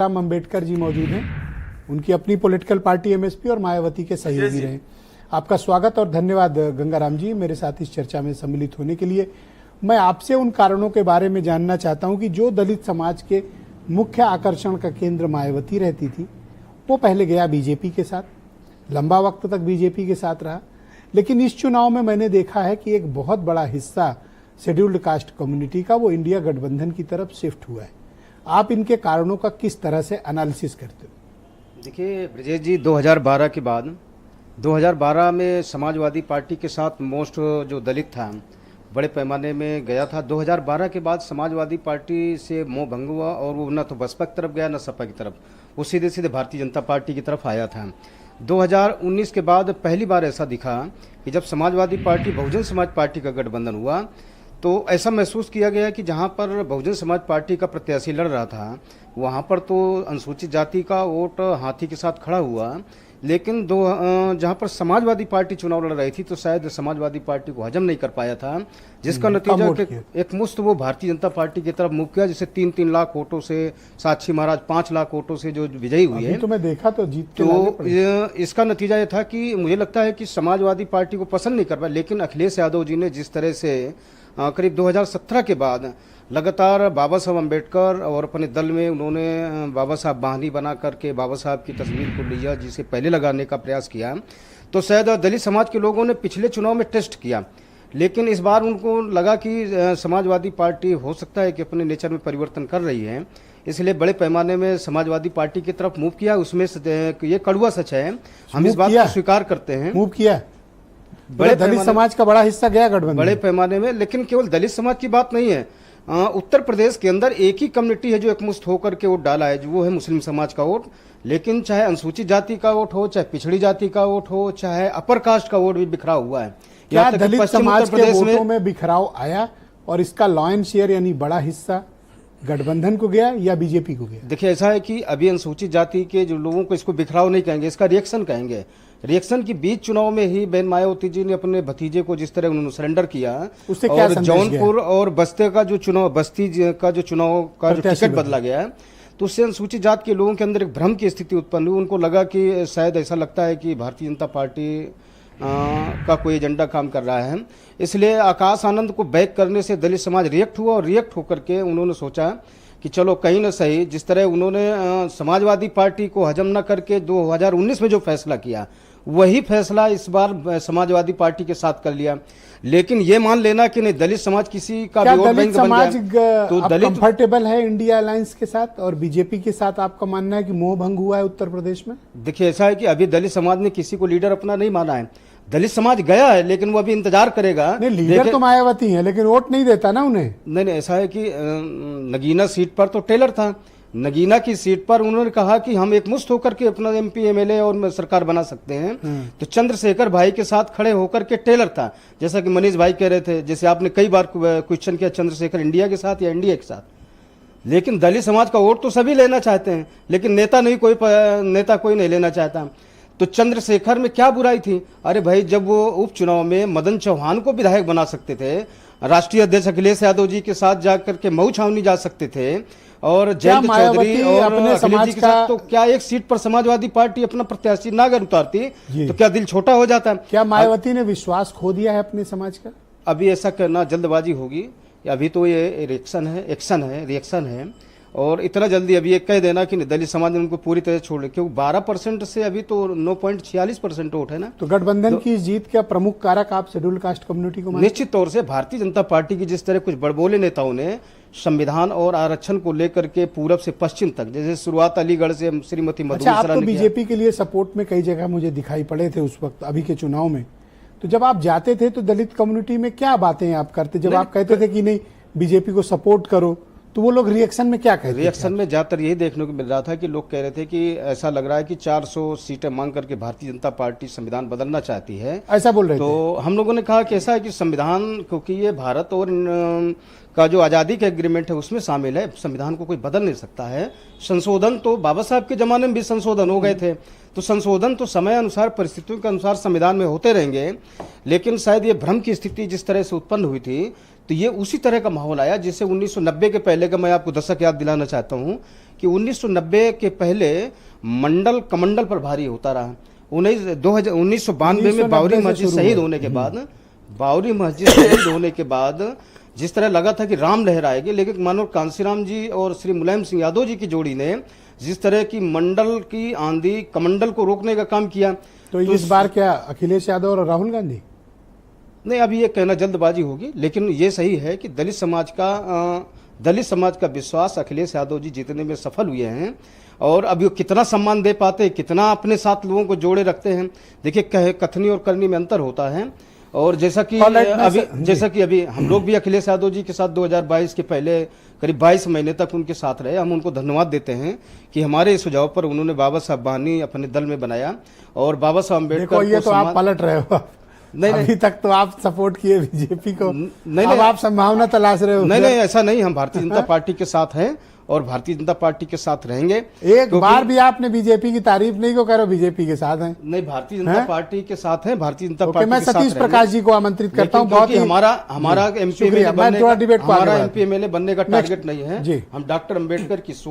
राम अंबेडकर जी मौजूद हैं। उनकी अपनी पॉलिटिकल पार्टी एमएसपी और मायावती के सहयोगी रहे। आपका स्वागत और धन्यवाद गंगाराम जी मेरे साथ इस चर्चा में सम्मिलित होने के लिए। मैं आपसे उन कारणों के बारे में जानना चाहता हूं कि जो दलित समाज के मुख्य आकर्षण का केंद्र मायावती रहती थी, वो पहले गया बीजेपी के साथ, लंबा वक्त तक बीजेपी के साथ रहा, लेकिन इस चुनाव में मैंने देखा है कि एक बहुत बड़ा हिस्सा शेड्यूल्ड कास्ट कम्युनिटी का वो इंडिया गठबंधन की तरफ शिफ्ट हुआ है। आप इनके कारणों का किस तरह से एनालिसिस करते हो? देखिए ब्रजेश जी, 2012 के बाद 2012 में समाजवादी पार्टी के साथ मोस्ट जो दलित था बड़े पैमाने में गया था। 2012 के बाद समाजवादी पार्टी से मोह भंग हुआ और वो न तो बसपा की तरफ गया न सपा की तरफ, वो सीधे सीधे भारतीय जनता पार्टी की तरफ आया था। 2019 के बाद पहली बार ऐसा दिखा कि जब समाजवादी पार्टी बहुजन समाज पार्टी का गठबंधन हुआ तो ऐसा महसूस किया गया कि जहां पर बहुजन समाज पार्टी का प्रत्याशी लड़ रहा था वहां पर तो अनुसूचित जाति का वोट हाथी के साथ खड़ा हुआ, लेकिन जहां पर समाजवादी पार्टी चुनाव लड़ रही थी तो शायद समाजवादी पार्टी को हजम नहीं कर पाया था, जिसका नतीजा एक मुश्त वो भारतीय जनता पार्टी की तरफ मूव किया, जिसे 3-3 लाख वोटों से साक्षी महाराज 5 लाख वोटों से जो विजयी हुई है। तो मैं देखा तो जीत के तो इसका नतीजा ये था कि मुझे लगता है कि समाजवादी पार्टी को पसंद नहीं कर पाया, लेकिन अखिलेश यादव जी ने जिस तरह से करीब 2017 के बाद लगातार बाबा साहब अम्बेडकर और अपने दल में उन्होंने बाबा साहब बाहनी बना करके बाबा साहब की तस्वीर को लिया, जिसे पहले लगाने का प्रयास किया, तो शायद दलित समाज के लोगों ने पिछले चुनाव में टेस्ट किया, लेकिन इस बार उनको लगा कि समाजवादी पार्टी हो सकता है कि अपने नेचर में परिवर्तन कर रही है, इसलिए बड़े पैमाने में समाजवादी पार्टी की तरफ मूव किया। उसमें ये कड़वा सच है, हम इस बात को स्वीकार करते हैं। मूव किया बड़े दलित समाज का बड़ा हिस्सा गया गठबंधन बड़े पैमाने में, लेकिन केवल दलित समाज की बात नहीं है। उत्तर प्रदेश के अंदर एक ही कम्युनिटी है जो एकमुश्त होकर के वोट डाला है, जो वो है मुस्लिम समाज का वोट, लेकिन चाहे अनुसूचित जाति का वोट हो, चाहे पिछड़ी जाति का वोट हो, चाहे अपर कास्ट का वोट भी बिखरा हुआ है। क्या दलित समाज के वोटों में बिखराव आया और इसका लॉयन शेयर यानी बड़ा हिस्सा गठबंधन को गया या बीजेपी को गया? देखिए ऐसा है कि अभी अनुसूचित जाति के जो लोगों को इसको बिखराव नहीं कहेंगे, इसका रिएक्शन कहेंगे। रिएक्शन की बीच चुनाव में ही बहन मायावती जी ने अपने भतीजे को जिस तरह उन्होंने सरेंडर किया, उससे क्या और जौनपुर और बस्ती का जो चुनाव का जो टिकट बदला गया है, तो उससे अनुसूचित जाति के लोगों के अंदर एक भ्रम की स्थिति उत्पन्न हुई। उनको लगा कि शायद ऐसा लगता है कि भारतीय जनता पार्टी का कोई एजेंडा काम कर रहा है, इसलिए आकाश आनंद को बैक करने से दलित समाज रिएक्ट हुआ, और रिएक्ट होकर के उन्होंने सोचा कि चलो कहीं न सही जिस तरह उन्होंने समाजवादी पार्टी को हजम न करके 2019 में जो फैसला किया वही फैसला इस बार समाजवादी पार्टी के साथ कर लिया। लेकिन ये मान लेना कि नहीं दलित समाज किसी का भी वोट बैंक बन जाए तो दलित कंफर्टेबल है इंडिया अलायंस के साथ और बीजेपी के साथ। आपका मानना है कि मोह भंग हुआ है उत्तर प्रदेश में? देखिए ऐसा है कि अभी दलित समाज ने किसी को लीडर अपना नहीं माना है। दलित समाज गया है लेकिन वो अभी इंतजार करेगा। नहीं, लीडर तो मायावती है लेकिन वोट नहीं देता ना उन्हें। नहीं, ऐसा है कि नगीना सीट पर तो टेलर था, नगीना की सीट पर उन्होंने कहा कि हम एक मुश्त होकर के अपना एमपी एमएलए और सरकार बना सकते हैं, तो चंद्रशेखर भाई के साथ खड़े होकर के टेलर था। जैसा कि मनीष भाई कह रहे थे, जैसे आपने कई बार क्वेश्चन किया चंद्रशेखर इंडिया के साथ या इंडिया के साथ, लेकिन दलित समाज का वोट तो सभी लेना चाहते हैं, लेकिन नेता कोई नहीं लेना चाहता। तो चंद्रशेखर में क्या बुराई थी? अरे भाई, जब वो उपचुनाव में मदन चौहान को विधायक बना सकते थे, राष्ट्रीय अध्यक्ष अखिलेश यादव जी के साथ जाकर के मऊ छावनी जा सकते थे, और जयंत चौधरी और अपने अखिलेश जी के साथ, तो क्या एक सीट पर समाजवादी पार्टी अपना प्रत्याशी ना अगर उतारती तो क्या दिल छोटा हो जाता? क्या मायावती ने विश्वास खो दिया है अपने समाज का? अभी ऐसा करना जल्दबाजी होगी। अभी तो ये रिएक्शन है और इतना जल्दी अभी ये कह देना कि दलित समाज ने उनको पूरी तरह छोड़ लिया, क्योंकि 12% से अभी तो 9.46% वोट है ना। तो गठबंधन की जीत का प्रमुख कारक आप शेड्यूल कास्ट कम्युनिटी को? निश्चित तौर से भारतीय जनता पार्टी की जिस तरह कुछ बड़बोले नेताओं ने संविधान और आरक्षण को लेकर के पूरब से पश्चिम तक, जैसे शुरुआत अलीगढ़ से श्रीमती मधुसूदन आप तो बीजेपी के लिए सपोर्ट में कई जगह मुझे दिखाई पड़े थे उस वक्त अभी के चुनाव में, तो जब आप जाते थे तो दलित कम्युनिटी में क्या बातें आप करते? जब आप कहते थे कि नहीं बीजेपी को सपोर्ट करो, तो वो लोग रिएक्शन में क्या कहते? रिएक्शन में ज्यादातर यही देखने को मिल रहा था कि लोग कह रहे थे कि ऐसा लग रहा है कि 400 सीटें मांग करके भारतीय जनता पार्टी संविधान बदलना चाहती है, ऐसा बोल रहे थे। तो हम लोगों ने कहा कि ऐसा है कि संविधान, क्योंकि ये भारत और का जो आज़ादी का एग्रीमेंट है उसमें शामिल है, संविधान को कोई बदल नहीं सकता है। संशोधन तो बाबा साहब के जमाने में भी संशोधन हो गए थे, तो संशोधन तो समय अनुसार परिस्थितियों के अनुसार संविधान में होते रहेंगे, लेकिन शायद ये भ्रम की स्थिति जिस तरह से उत्पन्न हुई थी तो ये उसी तरह का माहौल आया जैसे 1990 के पहले का। मैं आपको दशक याद दिलाना चाहता हूँ कि 1990 के पहले मंडल कमंडल पर भारी होता रहा। 1992 में बाबरी मस्जिद शहीद होने के बाद, बाबरी मस्जिद शहीद होने के बाद जिस तरह लगा था कि राम लहराएगी, लेकिन मानो कांसीराम जी और श्री मुलायम सिंह यादव जी की जोड़ी ने जिस तरह की मंडल की आंधी कमंडल को रोकने का काम किया। तो इस बार क्या अखिलेश यादव और राहुल गांधी? नहीं, अभी ये कहना जल्दबाजी होगी, लेकिन ये सही है कि दलित समाज का विश्वास अखिलेश यादव जी जीतने में सफल हुए हैं। और अब ये कितना सम्मान दे पाते हैं, कितना अपने साथ लोगों को जोड़े रखते हैं, देखिए कथनी और करनी में अंतर होता है। और जैसा कि अभी हम लोग भी अखिलेश यादव जी के साथ 2022 के पहले करीब 22 महीने तक उनके साथ रहे। हम उनको धन्यवाद देते हैं कि हमारे सुझाव पर उन्होंने बाबा साहब बानी अपने दल में बनाया और बाबा साहब अम्बेडकर ये तो आप पलट रहे हो। नहीं, अभी तक तो आप सपोर्ट किए बीजेपी को, नहीं, अब आप संभावना तलाश रहे हो। नहीं, ऐसा नहीं, हम भारतीय जनता पार्टी के साथ हैं और भारतीय जनता पार्टी के साथ रहेंगे। एक बार भी आपने बीजेपी की तारीफ नहीं को कह रहे हो, बीजेपी के साथ हैं। नहीं, भारतीय जनता पार्टी के साथ हैं, भारतीय जनता पार्टी मैं सतीश प्रकाश जी को आमंत्रित करता हूं। बहुत ही हमारा एमपी एमएलए बनने का टारगेट नहीं है। हम डॉक्टर अम्बेडकर की सोच